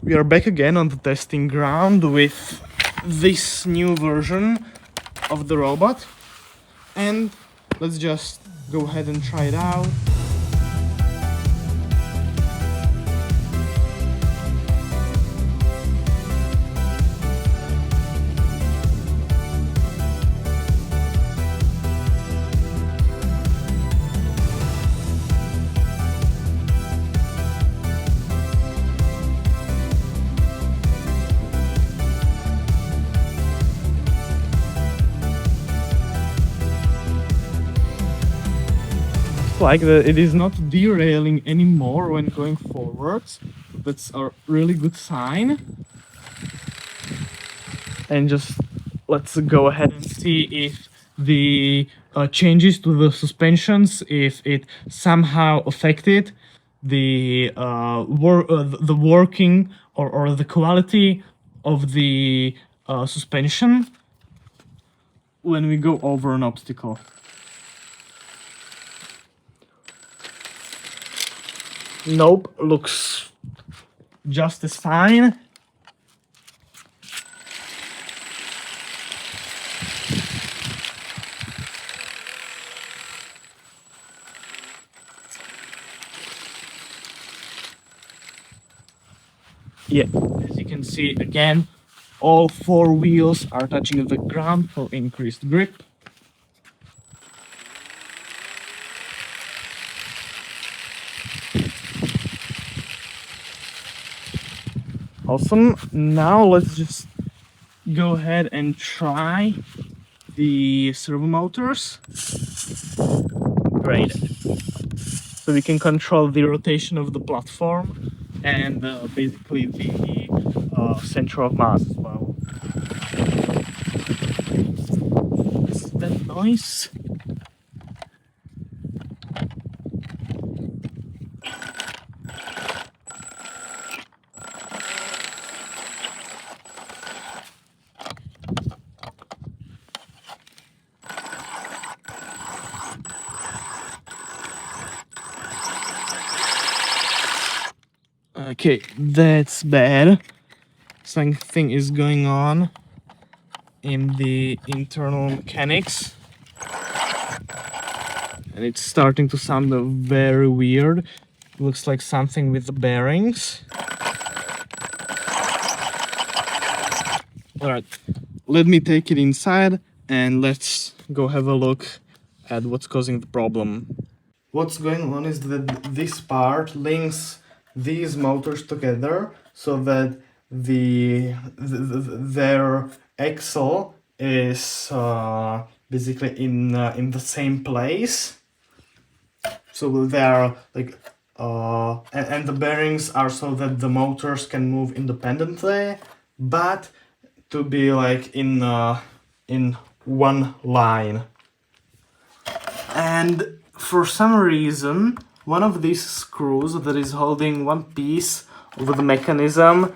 We are back again on the testing ground with this new version of the robot, and let's just go ahead and try it out. Like that it is not derailing anymore when going forwards. That's a really good sign. And just let's go ahead and see if the changes to the suspensions, if it somehow affected the the working or the quality of the suspension when we go over an obstacle. Nope, looks just as fine. Yeah, as you can see, again, all four wheels are touching the ground for increased grip. Awesome. Now let's just go ahead and try the servo motors. Great. So we can control the rotation of the platform and basically the center of mass as well. What's that noise? Okay, that's bad. Something is going on in the internal mechanics. And it's starting to sound very weird. Looks like something with the bearings. Alright, let me take it inside and let's go have a look at what's causing the problem. What's going on is that this part links these motors together so that their axle is basically in the same place. So they are like and the bearings are so that the motors can move independently, but to be like in one line. And for some reason, one of these screws that is holding one piece of the mechanism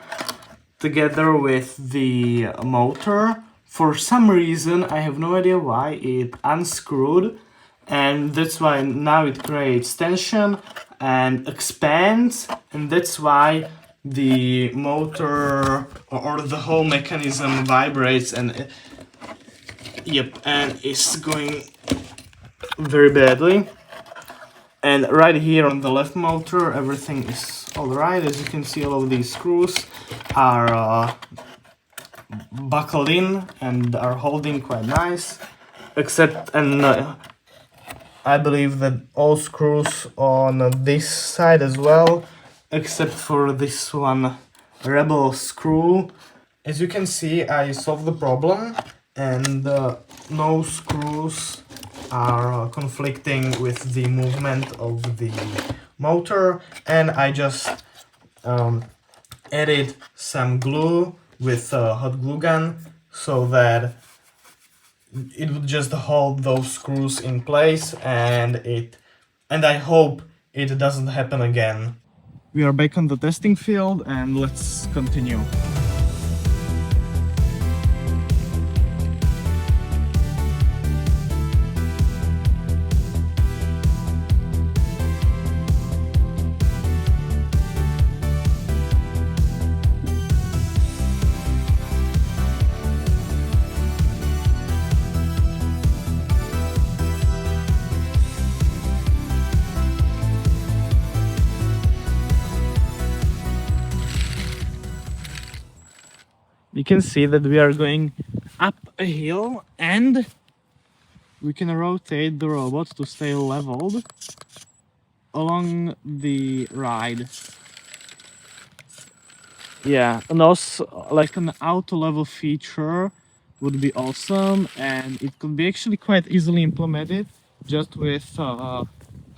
together with the motor, for some reason, I have no idea why, it unscrewed, and that's why now it creates tension and expands, and that's why the motor or the whole mechanism vibrates and and is going very badly. And right here on the left motor, everything is alright. As you can see, all of these screws are buckled in and are holding quite nice. Except, and I believe that all screws on this side as well, except for this one rebel screw. As you can see, I solved the problem, and no screws are conflicting with the movement of the motor, and I just added some glue with a hot glue gun so that it would just hold those screws in place, and I hope it doesn't happen again. We are back on the testing field and let's continue. you can see that we are going up a hill and we can rotate the robot to stay leveled along the ride. Yeah, and also like an auto level feature would be awesome, and it could be actually quite easily implemented just with a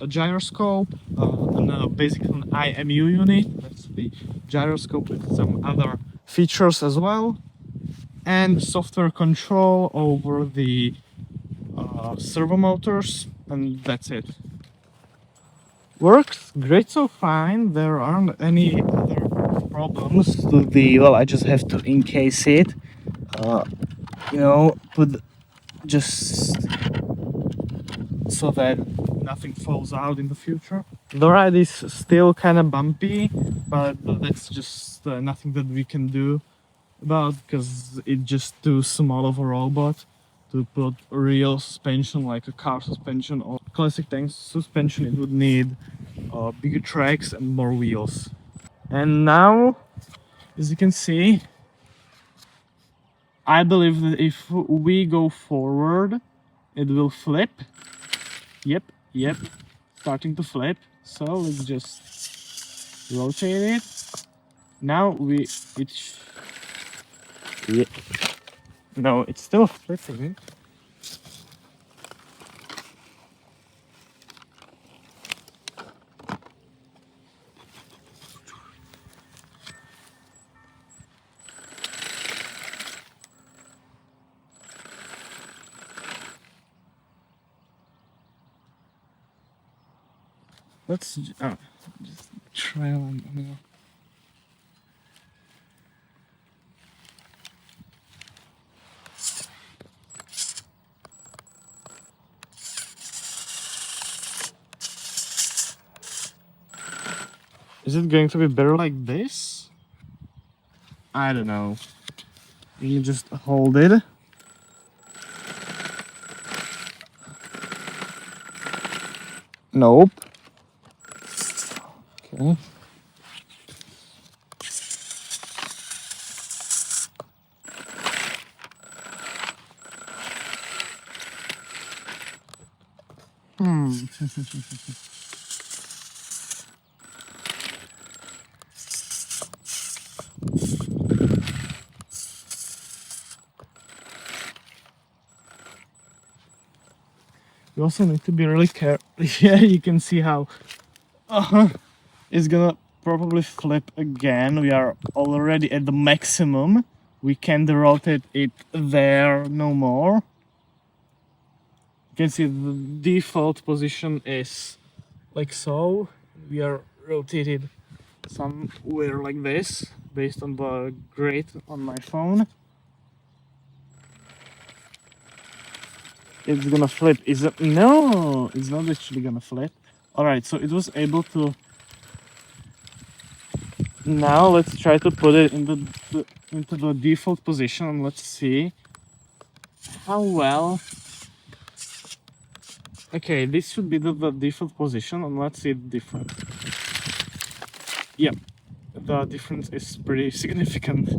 gyroscope and basically an IMU unit. That's the gyroscope with some other features as well, and software control over the servo motors, and that's it. Works great so fine. There aren't any other problems to the, well, I just have to encase it, you know, put just so that nothing falls out in the future. The ride is still kind of bumpy, but that's just nothing that we can do about, because it's just too small of a robot to put real suspension like a car suspension or classic tank suspension. It would need bigger tracks and more wheels. And now, as you can see, I believe that if we go forward, it will flip. Yep, starting to flip. So let's just rotate it. Now yeah. No, it's still flipping. Let's just try on. Is it going to be better like this? I don't know. You just hold it. Nope. Okay. You also need to be really careful. Yeah, you can see how it's gonna probably flip again. We are already at the maximum. We can't rotate it there no more. You can see the default position is like so. We are rotated somewhere like this based on the grid on my phone. It's gonna flip. Is it? No, it's not actually gonna flip. All right, so it was able to. Now let's try to put it into the default position and let's see how well. Okay, this should be the default position, and let's see the difference. Yep, the difference is pretty significant.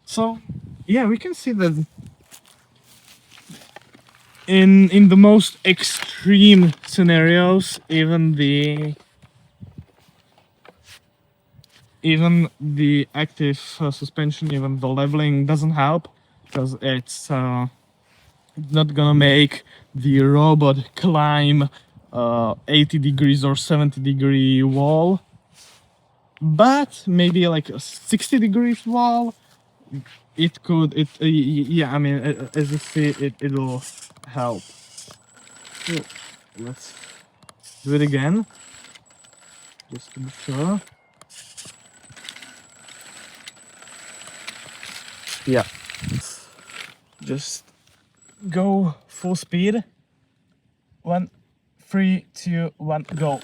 So, yeah, we can see that in the most extreme scenarios, even the active suspension, even the leveling doesn't help, because it's not gonna make the robot climb 80 degrees or 70-degree wall, but maybe like a 60 degrees wall it could. Yeah, I mean, as you see, it'll help. So let's do it again just to be sure. Yeah, just go full speed. 1, 3, 2, 1, go.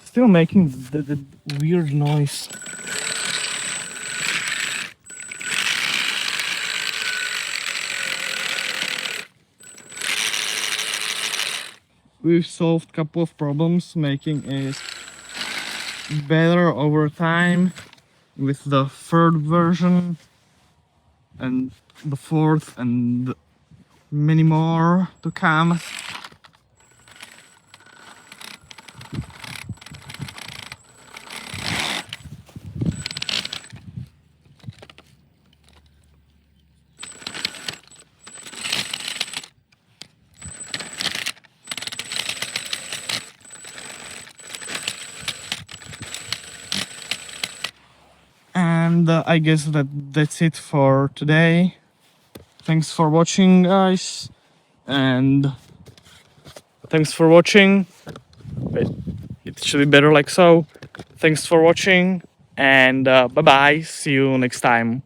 Still making the weird noise. we've solved a couple of problems, making it better over time with the third version and the fourth and many more to come. And I guess that's it for today. Thanks for watching, guys, and thanks for watching. Wait, it should be better like so. Thanks for watching, and bye bye. See you next time.